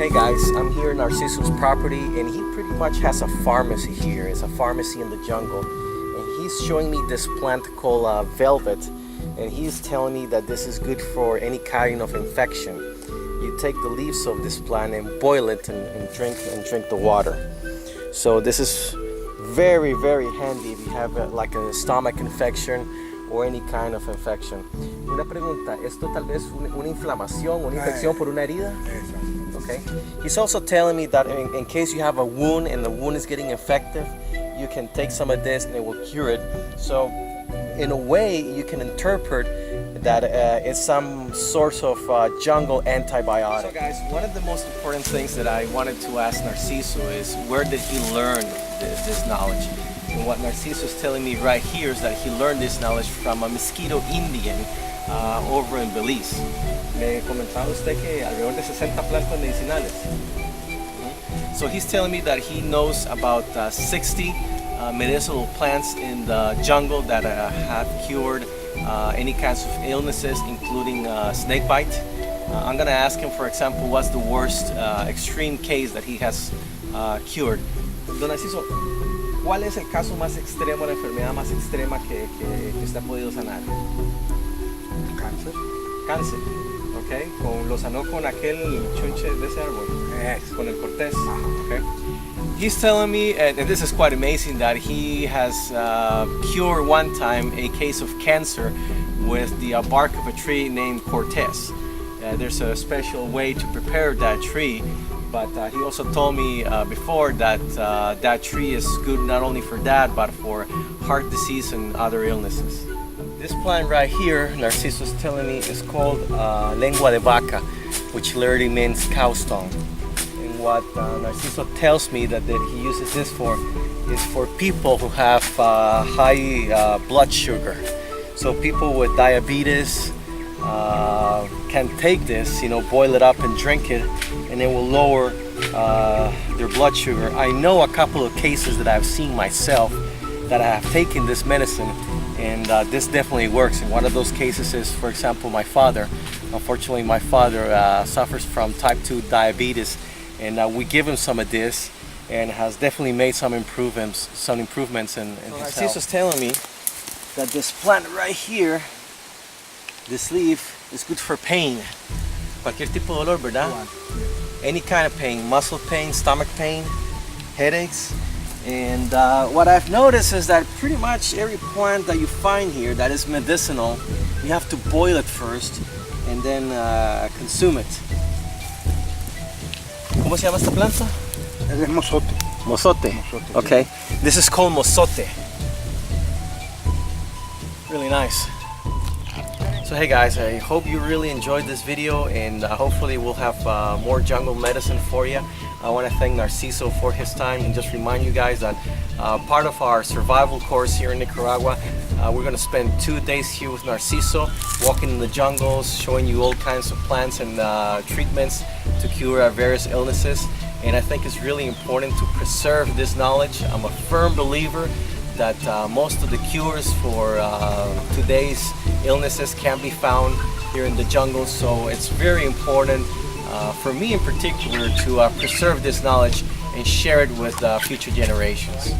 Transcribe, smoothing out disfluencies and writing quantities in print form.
Hey guys, I'm here in Narciso's property and he pretty much has a pharmacy here. It's a pharmacy in the jungle and he's showing me this plant called velvet, and he's telling me that this is good for any kind of infection. You take the leaves of this plant and boil it and drink the water. So this is very handy if you have like a stomach infection or any kind of infection. Una pregunta, ¿esto tal vez una inflamación, una infección por una herida? Okay. He's also telling me that in case you have a wound and the wound is getting infected, you can take some of this and it will cure it. So in a way, you can interpret that it's some sort of jungle antibiotic. So guys, one of the most important things that I wanted to ask Narciso is where did he learn this knowledge? And what Narciso is telling me right here is that he learned this knowledge from a mosquito Indian over in Belize. Me comentaba usted que alrededor de 60 plantas medicinales. So he's telling me that he knows about 60 medicinal plants in the jungle that have cured any kinds of illnesses, including snake bite. I'm gonna ask him, for example, what's the worst extreme case that he has cured. Don Narciso, ¿cuál es el caso más extremo, la enfermedad más extrema que usted ha podido sanar? Cáncer. Cáncer. Okay, lo sanó con aquel chunche de ese árbol, con el cortés. Okay. He's telling me, and this is quite amazing, that he has cured one time a case of cancer with the bark of a tree named cortés. There's a special way to prepare that tree, but he also told me before that that tree is good not only for that, but for heart disease and other illnesses. This plant right here, Narciso is telling me, is called lengua de vaca, which literally means cow stone. And what Narciso tells me that he uses this for is for people who have high blood sugar. So people with diabetes can take this, boil it up and drink it, and it will lower their blood sugar. I know a couple of cases that I've seen myself that I have taken this medicine, and this definitely works. And one of those cases is, for example, my father. Unfortunately, my father suffers from type 2 diabetes, and we give him some of this, and has definitely made some improvements in his health. Narciso's telling me that this plant right here, this leaf, is good for pain. Cualquier tipo de dolor, ¿verdad? Any kind of pain, muscle pain, stomach pain, headaches. And what I've noticed is that pretty much every plant that you find here that is medicinal, you have to boil it first and then consume it. ¿Cómo se llama esta planta? Es mozote. Mozote. Mozote. Okay. This is called mozote. Really nice. So hey guys, I hope you really enjoyed this video, and hopefully we'll have more jungle medicine for you. I want to thank Narciso for his time, and just remind you guys that part of our survival course here in Nicaragua, we're going to spend 2 days here with Narciso, walking in the jungles, showing you all kinds of plants and treatments to cure our various illnesses. And I think it's really important to preserve this knowledge. I'm a firm believer that most of the cures for today's illnesses can be found here in the jungle, so it's very important for me in particular to preserve this knowledge and share it with future generations.